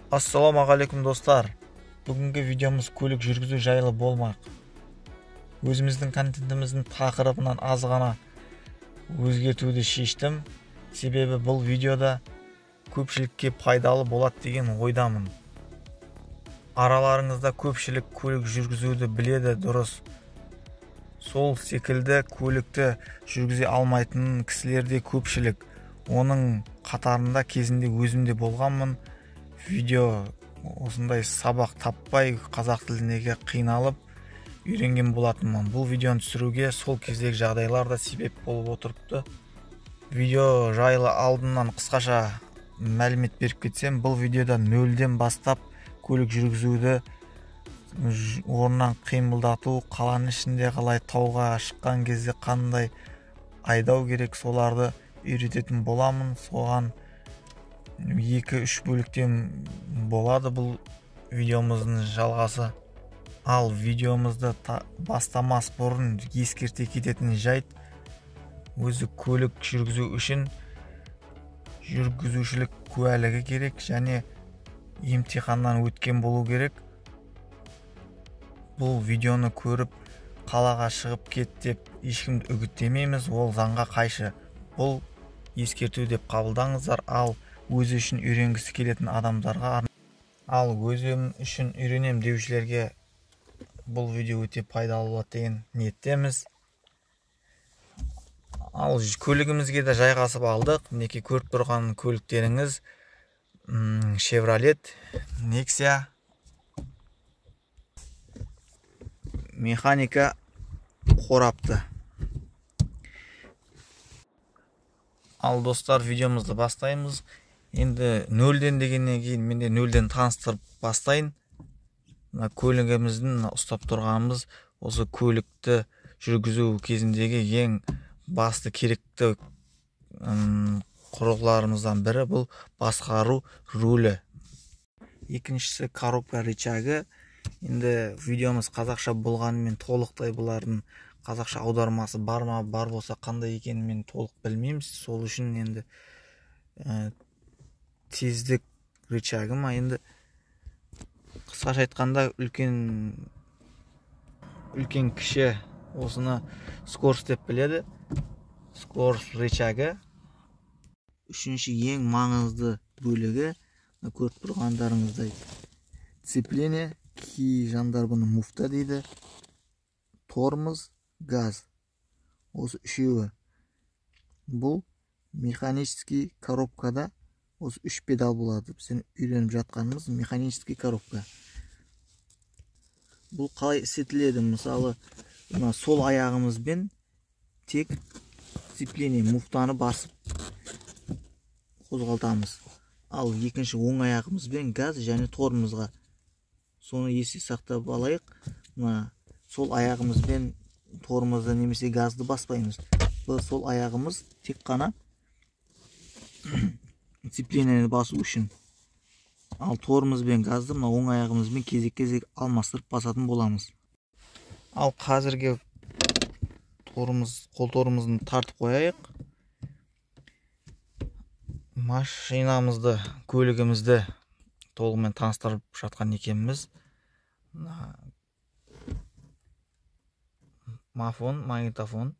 Ассалаумағалейкум достар. Бүгінгі видеомыз көлік жүргізу жайлы болмақ. Өзіміздің контентіміздің тақырыбынан аз ғана өзгертуді шештім. Себебі бұл видеода көпшілікке пайдалы болады деген ойдамын. Араларыңызда көпшілік көлік жүргізуді біледі, дұрыс. Сол секілді көлікті жүргізе алмайтын кісілер де көпшілік. Оның қатарында кезінде өзімде болғанмын. Видео осындай сабақ таппай қазақ тіліндегі қиналып үйренген болатынмын. Бұл видеоны түсіруге сол кездегі жағдайлар да себеп болып отырыпты. Видео жайлы алдынан қысқаша мәлімет беріп кетсем, бұл видеода нөлден бастап көлік жүргізуді орнынан қимылдату, қаланың ішінде қалай, тауға шыққан кезде қандай айдау керек, соларды үйрететін боламын. Соған 2-3 бөліктен болады бұл видеомыздың жалғасы. Ал видеомызды бастамас бұрын ескерте кететін жайт, өзі көлік жүргізу үшін жүргізушілік куәлігі керек және емтиханнан өткен болу керек. Бұл видеоны көріп қалаға шығып кет деп ешкімді үгіттемейміз, ол заңға қайшы. Бұл ескерту деп қабылдаңыздар. Ал өзі үшін үйренгісі келетін адамдарға, ал өзім үшін үйренем деушілерге бұл видео өте пайдалы болады деген ниеттеміз. Ал көлігімізге де жайғасып алдық. Мінекей көріп тұрған көліктеріңіз Chevrolet Nexia механика қорапты. Ал достар, видеомызды бастаймыз. Енді нөлден дегеннен кейін менде нөлден таныстырып бастайын. Көлігіміздің ұстап тұрғанымыз осы көлікті жүргізу кезіндегі ең басты керекті құрылғыларымыздан бірі бұл басқару рулі. Екіншісі коробка рычагы. Енді видеомыз қазақша болғанымен толықтай бұлардың қазақша аудармасы бар ма, бар болса қандай екенін мен толық білмеймін. Сол үшін енді тездік рычагы ма, енді қысқаша айтқанда үлкен кіші осыны скорость деп біледі. Скорость рычагы. Үшінші ең маңызды бөлігі, көріп тұрғандарыңыздай, сцепление, кей жандар бұны муфта дейді, тормоз, газ. Осы үшеуі. Бұл механический коробкада осы 3 педал болады. Біздің үйреніп жатқанымыз механический коробка. Бұл қалай істетіледі? Мысалы, сол аяғымызбен тек сцепление, муфтаны басып қозғалтамыз. Ал екінші оң аяғымызбен газ және тормозға. Соны есте сақтап алайық. Сол аяғымызбен тормозды немесе газды баспаймыз. Сол аяғымыз тек қана сцепленияны басу үшін. Ал тормоз бен газды оң аяғымызбен кезек-кезек алмастырып басатын боламыз. Ал қазірге қол тормозын тартып қояйық. Машинамызды, көлігімізді толығымен таныстырып жатқан екенбіз. Магнитофон.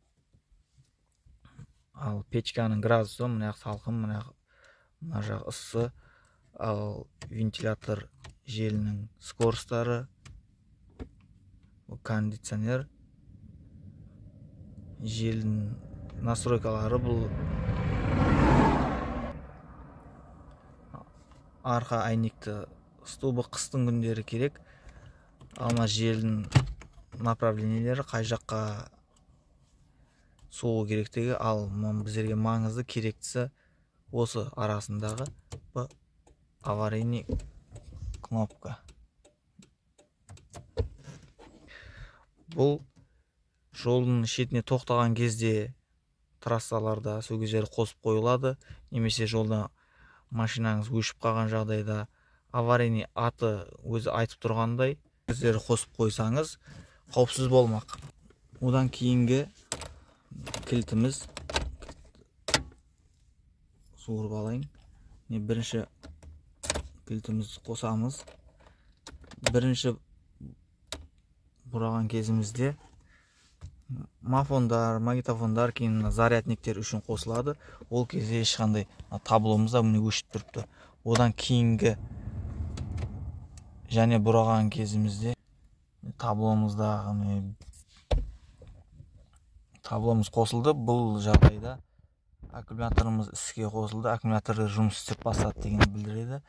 Ал печканың градусы, мына жақ салқын, мына жақ ыссы. Ал вентилятор желінің скоростары, кондиционер, желдің настройкалары. Бұл арқа әйнекті столбы қыстың күндері керек. Ал желдің направлениелері қай жаққа соғу керектігі. Ал біздерге маңызды керектісі осы арасындағы аварийный кнопка. Бұл жолдың шетіне тоқтаған кезде трассаларда сол кездері қосып қойылады. Немесе жолда машинаңыз өшіп қалған жағдайда аварийный аты өзі айтып тұрғандай өздері қосып қойсаңыз қауіпсіз болмақ. Одан кейінгі кілтіміз, суырып алайын. Бірінші кілтімізді қосамыз. Бірінші бұраған кезімізде мафондар, магнитофондар, кейін зарядниктер үшін қосылады. Ол кезде ешқандай табломызда міне өшіп тұрыпты. Одан кейінгі және бұраған кезімізде табломыз қосылды. Бұл жағдайда аккумуляторымыз іске қосылды. Аккумулятор жұмыс істеп бастады дегенді білдіреді.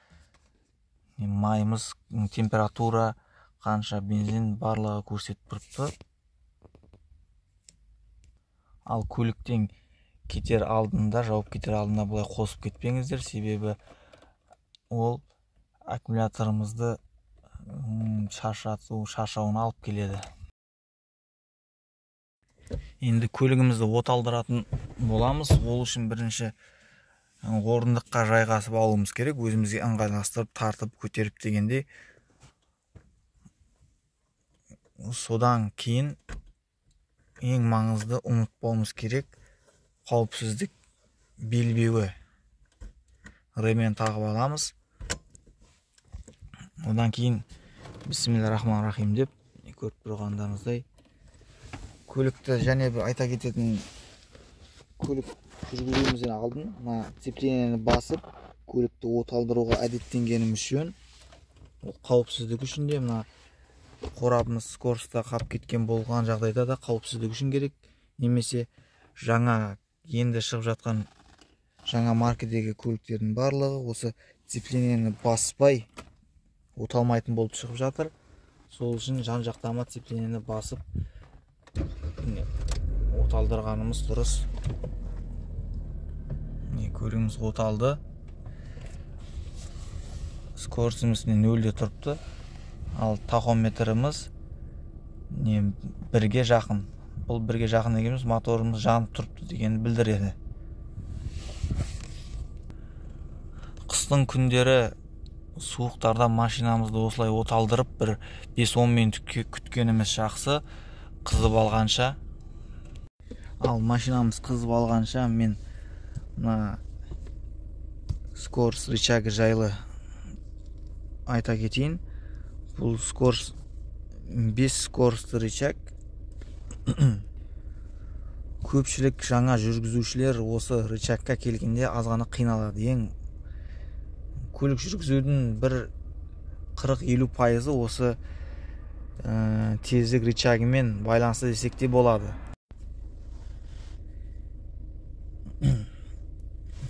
Майымыз, температура, қанша бензин барлығы көрсетіп тұрыпты. Ал көліктен кетер алдында, жауып кетер алдында бұлай қосып кетпеңіздер, себебі ол аккумуляторымызды шаршауына алып келеді. Енді көлігімізді оталдыратын боламыз. Ол үшін бірінші орындыққа жайғасып алуымыз керек. Өзімізге ыңғайластырып, тартып, көтеріп дегенде. Содан кейін ең маңызды ұмытпауымыз керек қауіпсіздік белбеуі. Ремен тағып аламыз. Одан кейін бисмиллахиррахманиррахим деп көріп тұрғандарыңыздай көлікті және бір айта кететін, көлік жүргізуімізден алдын цеплениені басып көлікті оталдыруға әдеттенгеніміз жөн. Қауіпсіздік үшін де қорабымыз скоростта қалып кеткен болған жағдайда да қауіпсіздік үшін керек. Немесе жаңа енді шығып жатқан жаңа маркедегі көліктердің барлығы осы цеплениені баспай оталмайтын болып шығып жатыр. Сол үшін жан-жақтама цеплениені басып оталдырғанымыз дұрыс. Көлігіміз оталды. Скоростымыз нөлде тұрыпты. Ал тахометріміз бірге жақын. Бұл бірге жақын дегеніміз моторымыз жанып тұрыпты дегенді білдіреді. Қыстың күндері суықтарда машинамызды осылай оталдырып бір 5-10 минут күткеніміз жақсы, қызып алғанша. Ал машинамыз қызып алғанша мен скорость рычагы жайлы айта кетейін. Бұл скорость 5 скоростты рычаг. Көпшілік жаңа жүргізушілер осы рычагқа келгенде азғана қиналады. Ең көлік жүргізудің бір 40-50% осы тездік рычагымен байланысты десек те болады.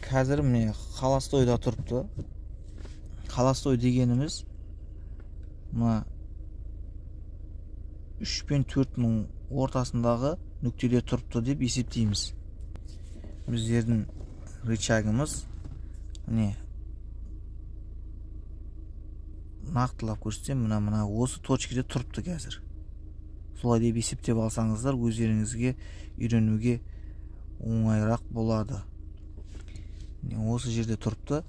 Қазір міне холостойда тұрыпты. Холостой дегеніміз 3 пен 4-нің ортасындағы нүктеде тұрыпты деп есептейміз. Біздердің рычагымыз нақтылап көрсетсем, осы точкеде тұрыпты қазір. Солай деп есептеп алсаңыздар, өздеріңізге үйренуге оңайырақ болады. Осы жерде тұрыпты.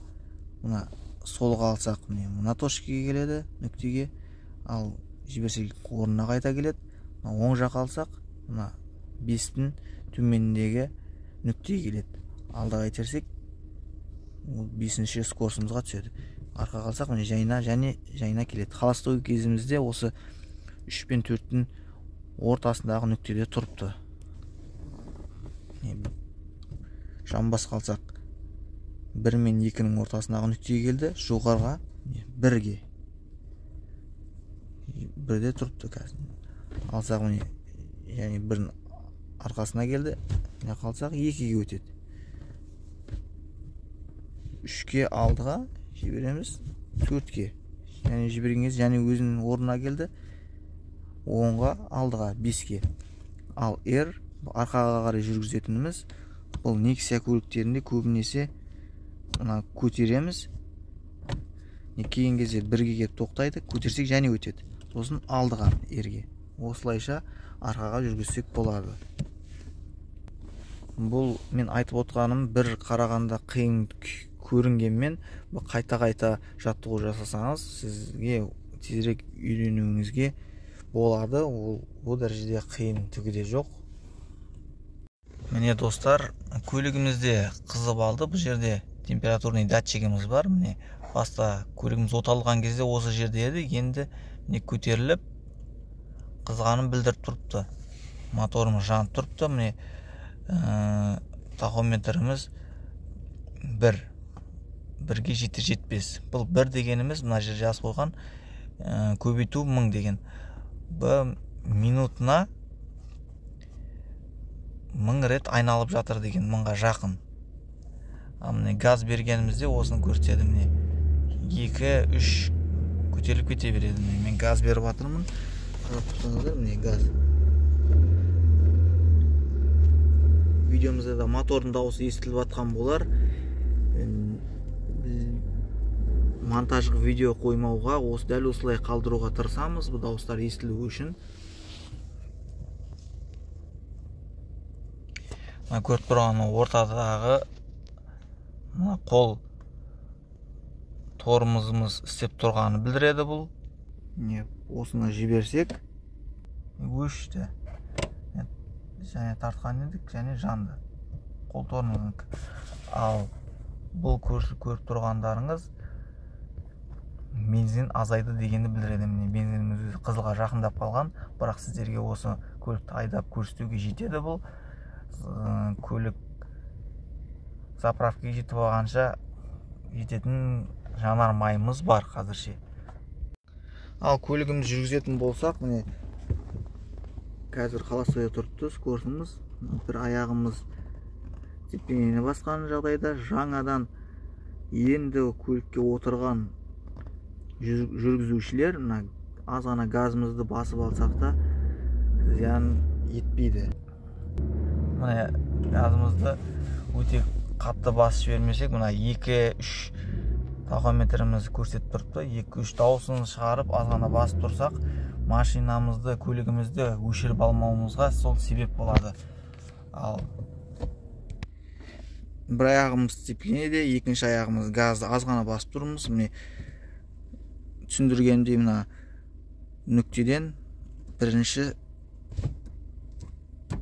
Солға алсақ, мына точкеге келеді, нүктеге. Ал жіберсек орнына қайта келеді. Оң жаққа алсақ, 5-тің төменіндегі нүктеге келеді. Алдаға итерсек, 5-ші скоростымызға түседі. Арқа қалсақ, жайына келеді. Холостой кезімізде осы 3 пен 4-тің ортасындағы нүктеде тұрыпты. Жамбас қалсақ, 1 мен 2-нің ортасындағы нүктеге келді. Жоғарға 1-ге. 1-де тұрыпты қазір. Алсақ, 1-нің арқасына келді. Қалсақ 2-ге өтеді. 3-ке алдыға жібереміз, 4-ке. Жіберген кезде өзінің орнына келді. 10-ға алдыға 5-ке. Ал арқаға қарай жүргізетініміз, бұл Nexia көліктерінде көбінесе көтереміз. Кейін кезде 1-ге келіп тоқтайды, көтерсек өтеді. Сосын алдыға ге. Осылайша арқаға жүргізсек болады. Бұл мен айтып отқаным бір қарағанда қиын көрінгенмен, қайта-қайта жаттығу жасасаңыз, сізге тезірек үйренуіңізге болады. Ол дәрежеде қиын түгі де жоқ. Міне достар, көлігімізде қызып алды. Бұл жерде температурный датчигіміз бар. Міне баста көлігіміз оталған кезде осы жерде еді, енді міне көтеріліп қызғанын білдіріп тұрыпты. Моторымыз жанып тұрыпты. Міне тахометріміз 1-ге жетер-жетпес. Бұл 1 дегеніміз мына жерде жазып қойған, көбейту 1000 деген. Бұл минутына 1000 рет айналып жатыр деген, 1000-ға жақын. Міне газ бергенімізде осыны көрсетеді. Міне 2-3 көтеріліп кете береді. Мен газ беріп жатырмын. Қарап тұрсаңыздар, міне газ. Видеомызда да мотордың дауысы естіліп жатқан болар. Монтажғы видео қоймауға, дәл осылай қалдыруға тырысамыз, бұл дауыстар естілуі үшін. Көріп тұрған ортадағы қол торымызымыз істеп тұрғаны білдіреді бұл. Осыны жіберсек, өшті. Және тартқан едік, және жанды. Қол торымыздың. Ал бұл көріп тұрғандарыңыз бензин азайды дегенді білдіреді. Бензиніміз қызылға жақындап қалған, бірақ сіздерге осы көлікті айдап көрсетуге жетеді бұл. Көлік заправкаға жетіп алғанша жететін жанар майымыз бар қазірше. Ал көлігіміз жүргізетін болсақ, міне қазір қаласыға тұрыпты скоросымыз. Бір аяғымыз тепкенені басқан жағдайда жаңадан енді көлікке отырған жүргізушілер аз ғана газымызды басып алсақ та зиян етпейді. Міне газымызды өте қатты басып жібермесек, мына 2-3 тахометріміз көрсетіп тұрыпты. 2-3 дауысын шығарып аз ғана басып тұрсақ, машинамызды, көлігімізді өшіріп алмауымызға сол себеп болады. Ал бір аяғымыз сцепленияде, екінші аяғымыз газды аз ғана басып тұрмыз. Міне түсіндіргендей мына нүктеден бірінші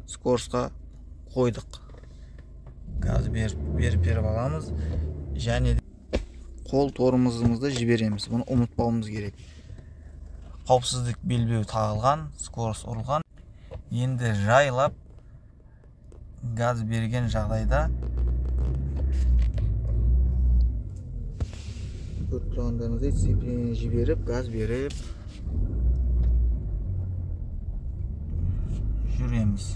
скоросқа қойдық. Газ беріп аламыз, және қол торымызды жібереміз. Бұны ұмытпауымыз керек. Қауіпсіздік белбеуі тағылған, скорос ұрылған. Енді жайлап газ берген жағдайда көріп тұрғандарыңыздай сцепленияны жіберіп, газ беріп жүреміз.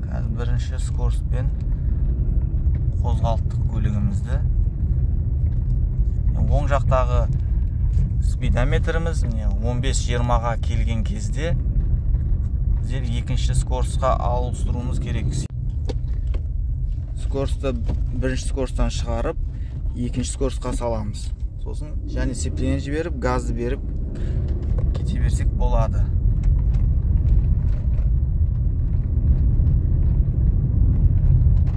Қазір бірінші скороспен қозғалттық көлігімізді. Оң жақтағы спидометріміз 15-20-ға келген кезде біздер екінші скоросқа ауыстыруымыз керек. Скоросты бірінші скоростан шығарып, екінші скоросқа саламыз. Сосын және сцепленияны жіберіп, газды беріп кете берсек болады.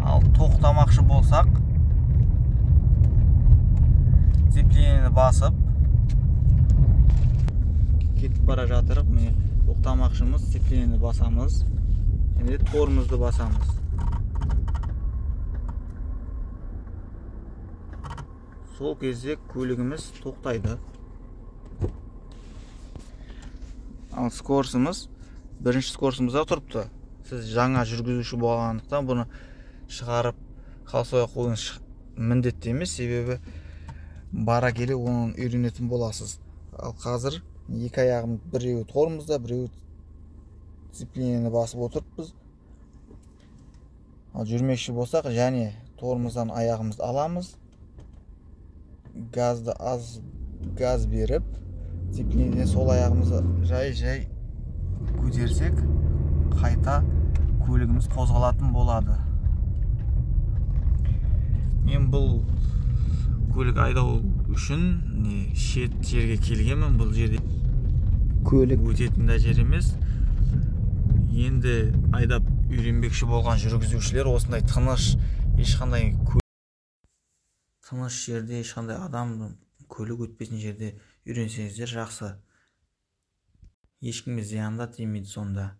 Ал тоқтамақшы болсақ, сцепленияны басып кетіп бара жатырып, міне тоқтамақшымыз, сцепленияны басамыз, және торымызды басамыз. Сол кезде көлігіміз тоқтайды. Ал скоросымыз бірінші скоросымызда тұрыпты. Сіз жаңа жүргізуші болғандықтан бұны шығарып қалсоя қойыңыз міндетті емес, себебі бара келе оның үйренетін боласыз. Ал қазір екі аяғым біреуі торымызда, біреуі сцепленияны басып отырыппыз. Ал жүрмекші болсақ, және торымыздан аяғымызды аламыз. Газды газ беріп, сцеплениядан сол аяғымызды жай көтерсек, қайта көлігіміз қозғалатын болады. Мен бұл көлік айдау үшін шет жерге келгенмін. Бұл жерде көлік өтетін де жер емес. Енді айдап үйренбекші болған жүргізушілер осындай тыныш жерде, ешқандай адам көлік өтпейтін жерде үйренсеңіздер жақсы. Ешкімге зиян да тимейді сонда.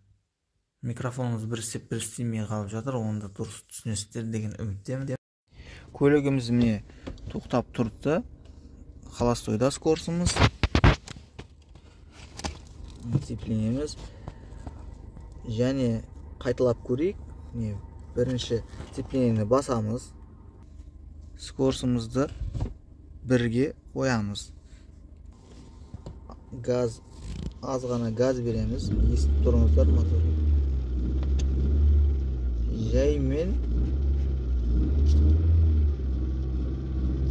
Микрофонымыз бір істемей қалып жатыр, оны да дұрыс түсінесіздер деген үміттемін. Көлігіміз міне тоқтап тұрды. Холостойда скоростымыз. Сцеплениеміз. Және қайталап көрейік. Бірінші сцеплениені басамыз. Скоростымызды 1-ге қоямыз. Газ, аз ғана газ береміз. Естіп тұрыңыздар мотор. Жаймен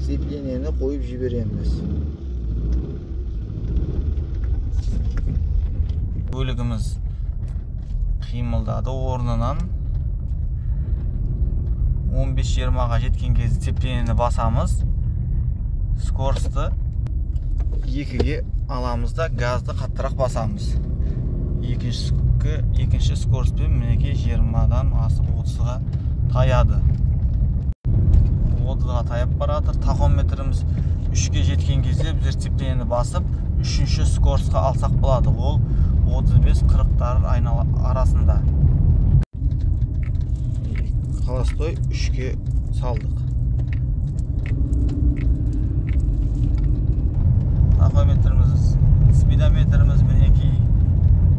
сцеплениені қойып жібереміз. Көлігіміз қимылдады орнынан. 15-20-ға жеткен кезде сцеплениені басамыз. Скоросты 2-ге аламыз да газды қаттырақ басамыз. Екінші скоростпен мінеке 20-дан асып 30-ға таяды. 30-ға таяп баратыр. Тахометріміз 3-ге жеткен кезде біз сцеплениені басып 3-ші скоростқа алсақ болады. Ол 35-40 арасында. Холостой 3-ге салдық. Тахометріміз, спидометріміз мінеки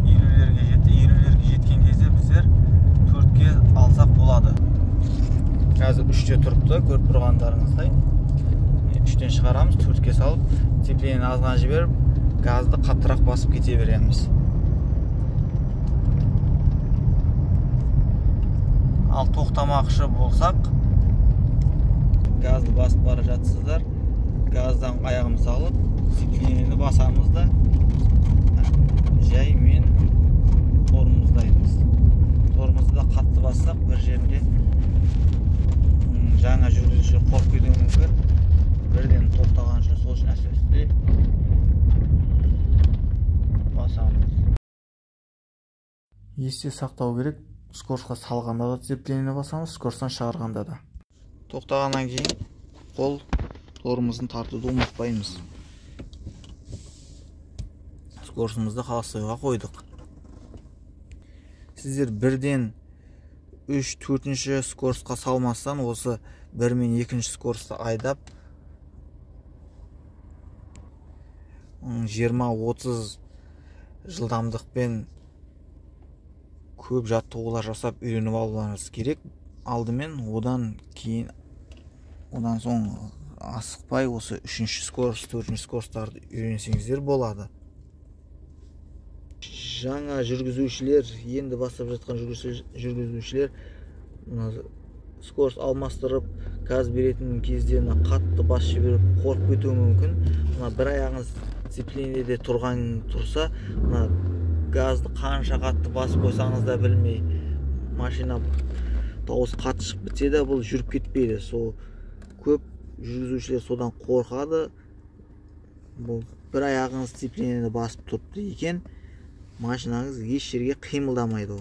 50-лерге жетті. 50-лерге жеткен кезде біздер 4-ге алсақ болады. Қазір 3-те тұрыпты, көріп тұрғандарыңыздай. 3-тен шығарамыз, 4-ге салып, сцеплениені азған жіберіп, газды қаттырақ басып кете береміз. Ал тоқтамақшы болсақ, газды басып бара жатсыздар. Газдан аяғымызды алып, сцеплениені басамыз да жаймен тормоздаймыз. Тормозды да қатты бассақ, бір жерінде жаңа жүргізуші қорқып кетуі мүмкін. Бірден тоқтаған үшін сол үшін әсіресе басамыз. Есте сақтау керек, скоростқа салғанда да сцеплениені басамыз, скоросттан шығарғанда да. Тоқтағаннан кейін қол тормозын тартуды ұмытпаймыз. Скоростымызды холостойға қойдық. Сіздер 1-ден 3-4-ші скоростқа салмастан осы 1 мен 2-ші скоростты айдап 20-30 жылдамдықпен көп жаттығулар жасап үйреніп алуларыңыз керек. Алдымен одан соң асықпай осы 3-ші скорост, 4-ші скоросттарды үйренсеңіздер болады. Жаңа жүргізушілер, енді бастап жатқан жүргізушілер скорост алмастырып, газ беретін кезде қатты бас жіберіп қорқып кетуі мүмкін. Бір аяғыңыз сцеплениеде тұрса, газды қанша қатты басып қойсаңыз да білмей, машина дауысы қатты шығып бітсе де бұл жүріп кетпейді. Сол көп жүргізушілер содан қорқады. Бұл бір аяғыңыз сцеплениені басып тұрыпты екен, машинаңыз еш жерге қимылдамайды.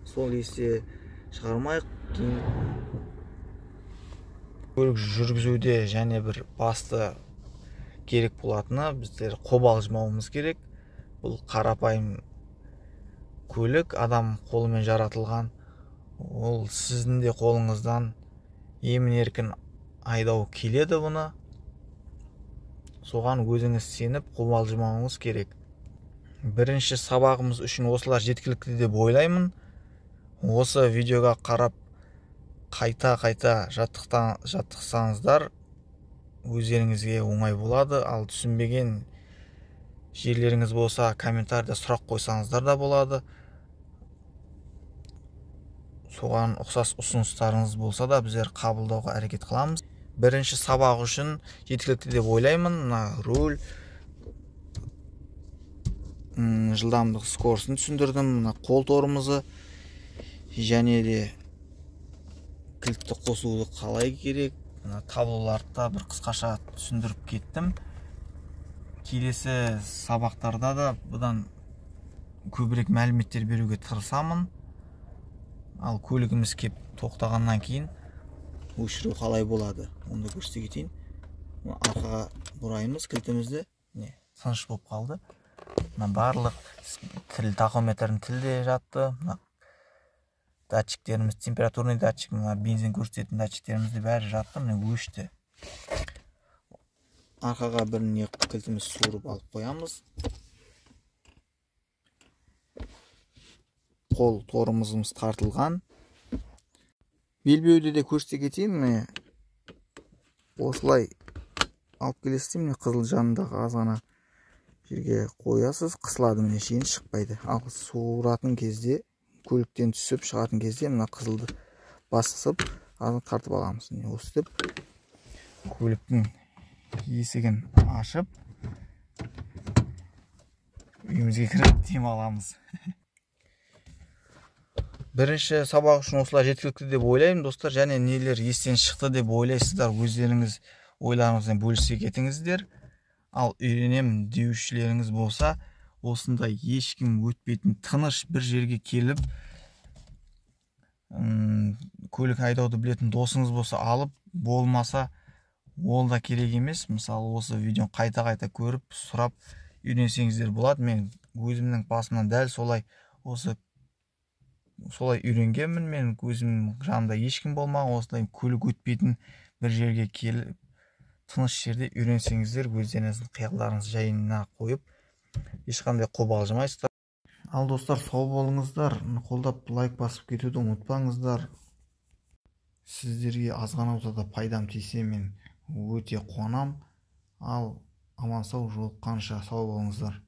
Сол есте шығармайық. Көлік жүргізуде және бір басты керек болатыны біздер қобалжымауымыз керек. Бұл қарапайым көлік, адам қолымен жаратылған. Ол сіздің де қолыңыздан емін-еркін айдау келеді бұны. Соған өзіңіз сеніп қобалжымауыңыз керек. Бірінші сабағымыз үшін осылар жеткілікті деп ойлаймын. Осы видеоға қарап қайта жаттықсаңыздар өздеріңізге оңай болады. Ал түсінбеген жерлеріңіз болса, комментарийда сұрақ қойсаңыздар да болады. Соған ұқсас ұсыныстарыңыз болса да біздер қабылдауға әрекет қыламыз. Бірінші сабақ үшін жеткілікті деп ойлаймын. Руль, жылдамдық скоростын түсіндірдім. Қол тормозы және де кілтті қосуды қалай керек, таблоларды бір қысқаша түсіндіріп кеттім. Келесі сабақтарда да бұдан көбірек мәліметтер беруге тырысамын. Ал көлігіміз кеп тоқтағаннан кейін өшіру қалай болады, оны көрсете кетейін. Арқаға бұраймыз кілтімізді. Тыныш болып қалды. мына барлық тахометрдің тілде жатты. Мына датчиктеріміз, температурный датчик, мына бензин көрсететін датчиктерімізде бәрі жатты, міне өшті. Арқаға бір не кілтіміз суырып алып қоямыз. Қол торымызымыз тартылған. Белбеуді де көрсете кетейін, міне осылай алып келесіз, міне қызыл жанындағы азғана жерге қоясыз, қысылады, міне шейін шықпайды. Ал суыратын кезде, көліктен түсіп шығатын кезде мына қызылды басып азын тартып аламыз. Өстіп көліктің есігін ашып үйімізге кіріп дем аламыз. Бірінші сабақ үшін осылай жеткілікті деп ойлаймын, достар. Және нелер естен шықты деп ойлайсыздар, өздеріңіз ойларыңыздан бөлісе кетіңіздер. Ал үйренемін деушілеріңіз болса, осындай ешкім өтпейтін тыныш бір жерге келіп, көлік айдауды білетін досыңыз болса алып, болмаса ол да керек емес. Мысалы, осы видеоны қайта-қайта көріп, сұрап үйренсеңіздер болады. Мен өзімнің басымнан дәл солай үйренгенмін. Мен өзім жанымда ешкім болмаған, осылай көлік өтпейтін бір жерге келіп, тыныш жерде үйренсеңіздер, өздеріңіздің қиялдарыңыз жайына қойып, ешқандай қобалжымайсыздар. Ал достар, сау болыңыздар. Қолдап лайк басып кетуді ұмытпаңыздар. Сіздерге азғана болса да пайдам тисе мен өте қуанам. Ал аман сау жолыққанша сау болыңыздар.